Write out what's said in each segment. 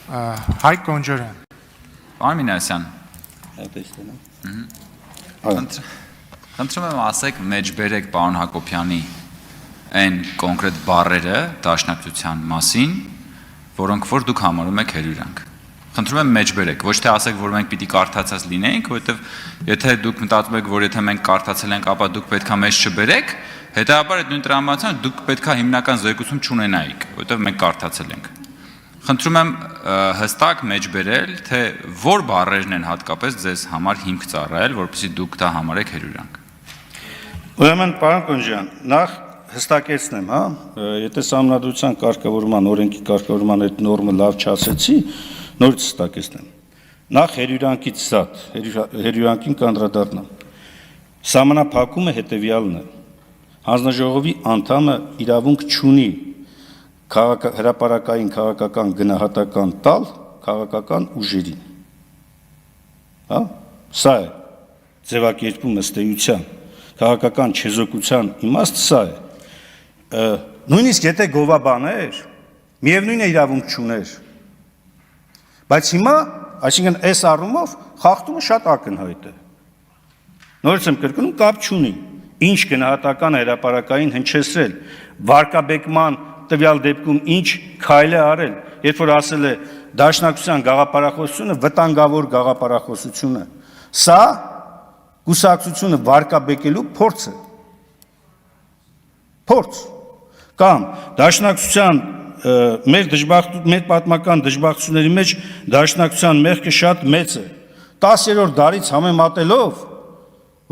Հայկ Գոնջարյան։ Պարոն Մինասյան, խնդրում եմ ասեք մեջ բերեք պարոն Հակոբյանի այն կոնկրետ բառերը դաշնակցության մասին, որոնք որ դուք համարում եք հերյուրանք։ Խնդրում եմ մեջ բերեք, ոչ թե ասեք, որ մենք պիտի կարդացած լինենք, որովհետև եթե դուք մտածում եք, որ եթե մենք կարդացել ենք, ապա դուք պետքա մեջ չբերեք, հետեւաբար այդ նույն տրամադրությամբ դուք պետքա հիմնական զեկուցում չունենայիք, որովհետև մենք կարդացել ենք։ Խնդրում եմ հստակ մեջ բերել, թե որ բառերն են հատկապես ձեզ համար հիմք ծառայել, որպեսզի դուք դա համարեք հերյուրանք։ Ուրեմն, պարոն Գոնջարյան, նախ հստակեցնեմ, հա, եթե Սահմանադրության կարգավորման, օրենքի կարգավորման այդ նորմը լավ չասեցի, նորից հստակեցնեմ։ Նախ հերյուրանքից զատ, հերյուրանքին կանդրադառնամ։ Սահմանափակումը հետևյալն է. հանձնաժողովի անդամը իրավունք չունի հրապարակային քաղաքական գնահատական տալ քաղաքական ուժերին։ Հա, սա է ձևակերպումը ըստ էության, քաղաքական չեզոքության իմաստը սա է։ Նույնիսկ եթե գովաբաներ, միևնույն է իրավունք չուներ։ Բայց հիմա, այսինքն այս առումով խախտումը շատ ակնհայտ է։ Նորից եմ կրկնում, կապ չունի։ Ինչ գնահատական է հրապարակային հնչեցրել, վարկաբեկման տվյալ դեպքում ինչ քայլ է արել, երբ որ ասել է դաշնակցության գաղափարախոսությունը վտանգավոր գաղափարախոսություն է։ Սա կուսակցությունը վարկաբեկելու փորձ է։ Փորձ։ Կամ դաշնակցության մեր պատմական դժբախտությունների մեջ դաշնակցության մեղքը շատ մեծ է։ 10-րդ դարից համեմատելով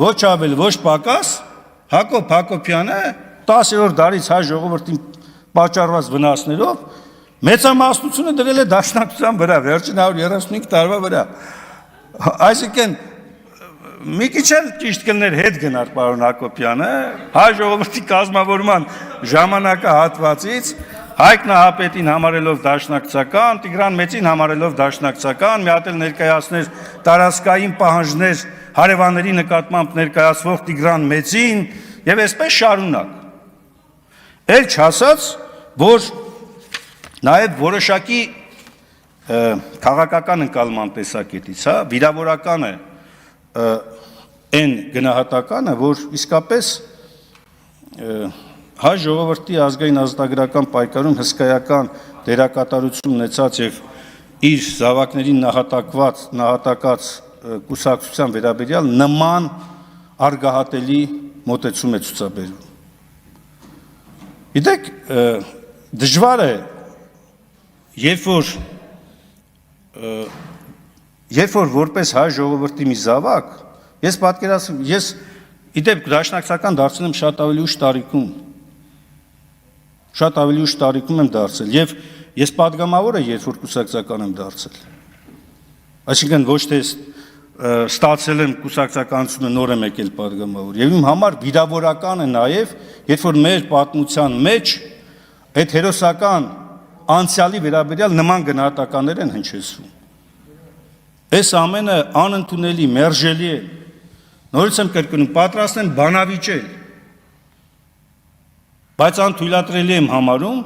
ոչ ավել, ոչ պակաս Հակոբ Հակոբյանը 10-րդ դարից հայ ժողովրդին պատճառված վնասներով մեծամասնությունը դրել է դաշնակցության վրա, վերջին 135 տարվա վրա։ Այսինքն մի քիչ էլ ճիշտ կլներ հետ գնար պարոն Հակոբյանը, հայ ժողովրդի կազմավորման ժամանակահատվածից Հայկ Նահապետին համարելով դաշնակցական, Տիգրան Մեծին համարելով դաշնակցական, մի հատ էլ ներկայացներ տարածքային պահանջներ հարևանների նկատմամբ ներկայացվող Տիգրան Մեծին եւ այսպես շարունակ։ Էլ չասած, որ նաեւ որոշակի քաղաքական ընկալման տեսակետից, հա, վիրավորական է այն գնահատականը, որ իսկապես հայ ժողովրդի ազգային ազատագրական պայքարում հսկայական դերակատարություն ունեցած եւ իր զավակներին նահատակած կուսակցության վերաբերյալ նման արգահատելի մոտեցում է ցուցաբերում։ Գիտեք, դժվար է, երբ որ որպես հայ ժողովրդի մի զավակ, ես պատկերացնում, ես իդեպ դաշնակցական դարձել եմ շատ ավելի ուշ տարիքում։ Շատ ավելի ուշ տարիքում եմ դարձել եւ ես падգամավոր եմ, երբ որ կուսակցական եմ դարձել։ Այսինքն ոչ թե ստացել եմ կուսակցականությունը նոր եմ եկել падգամավոր։ Եվ իմ համար վիրավորական է նաեւ, երբ որ մեր պատմության մեջ այդ հերոսական անցյալի վերաբերյալ նման գնահատականներ են հնչեցվում։ Այս ամենը անընդունելի, մերժելի է։ Նորից եմ կրկնում, պատրաստ եմ բանավիճել։ Բայց անթույլատրելի եմ համարում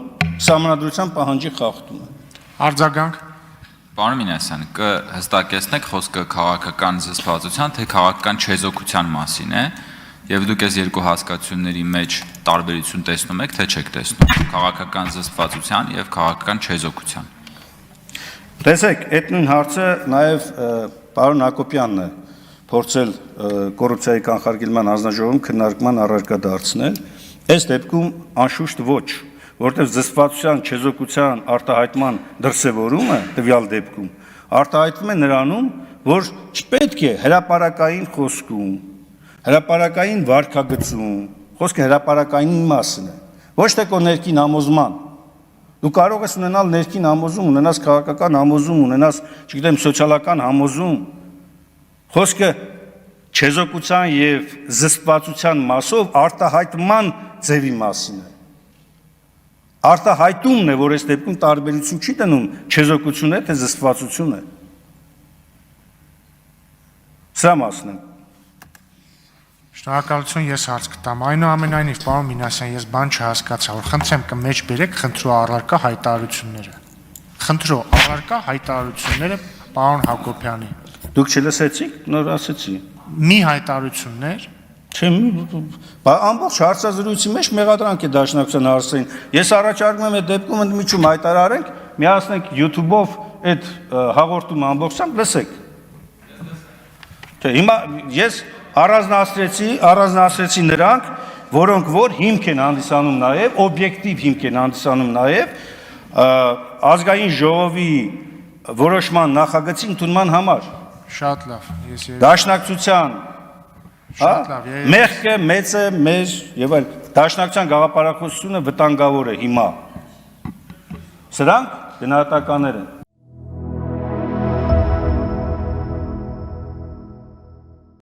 Սահմանադրության պահանջի խախտումը։ Արձագանք։ Պարոն Մինասյան, կհստակեցնեք խոսքը քաղաքական զսպվածության, թե քաղաքական չեզոքության մասին է, եւ դուք այս երկու հասկացությունների մեջ տարբերություն տեսնում եք, թե չեք տեսնում, քաղաքական զսպվածության եւ քաղաքական չեզոքության։ Տեսեք, այդ նույն հարցը նաեւ պարոն Հակոբյանն է փորձել կոռուպցիայի կանխարգելման հանձնաժողովում քննարկման առարկա դարձնել։ Այս դեպքում անշուշտ ոչ, որտեղ զսպվածության, չեզոքության արտահայտման դրսևորումը տվյալ դեպքում արտահայտվում է նրանում, որ չպետք է հրապարակային խոսքում, հրապարակային վարքագծում, խոսքը հրապարակային մասն է, ոչ թե քո ներքին համոզման։ Դու կարող ես ունենալ ներքին համոզում, ունենաս քաղաքական համոզում, ունենաս, չգիտեմ, սոցիալական համոզում։ Խոսքը չեզոքության եւ զսպվածության մասով արտահայտման ձևի մասին է։ Արտահայտումն է, որ այս դեպքում տարբերություն չի տնում չեզոքություն է, թե զսպվածություն է։ Սա մասն է։ Շնորհակալություն, ես հարց կտամ։ Այնուամենայնիվ, պարոն Մինասյան, ես բան չհասկացա, որ խնդրեմ կմեջ բերեք խնդրու առարկա հայտարարությունները։ Խնդրո, առարկա հայտարարությունները պարոն Հակոբյանի։ Դուք չլսեցիք, նոր ասեցի։ Մի հայտարարություններ, Չէ, ամբողջ հարցազրույցի մեջ մեղադրանք է Դաշնակցության հարցին։ Ես առաջարկում եմ այդ դեպքում ընդմիջում հայտարարենք, միացնենք YouTube-ով այդ հաղորդումը ամբողջությամբ լսեք։ Չէ, հիմա ես առանձնացրեցի նրանք, որոնք որ հիմք են հանդիսանում նաև, օբյեկտիվ հիմք են հանդիսանում նաև ազգային ժողովի որոշման նախագծի ընդունման համար։ շատ լավ, ես Դաշնակցության շատ լավ, մեղքը մեծ է մեր եւ այլ Դաշնակցության գաղափարախոսությունը վտանգավոր է հիմա։ Սրանք գնահատականներ են։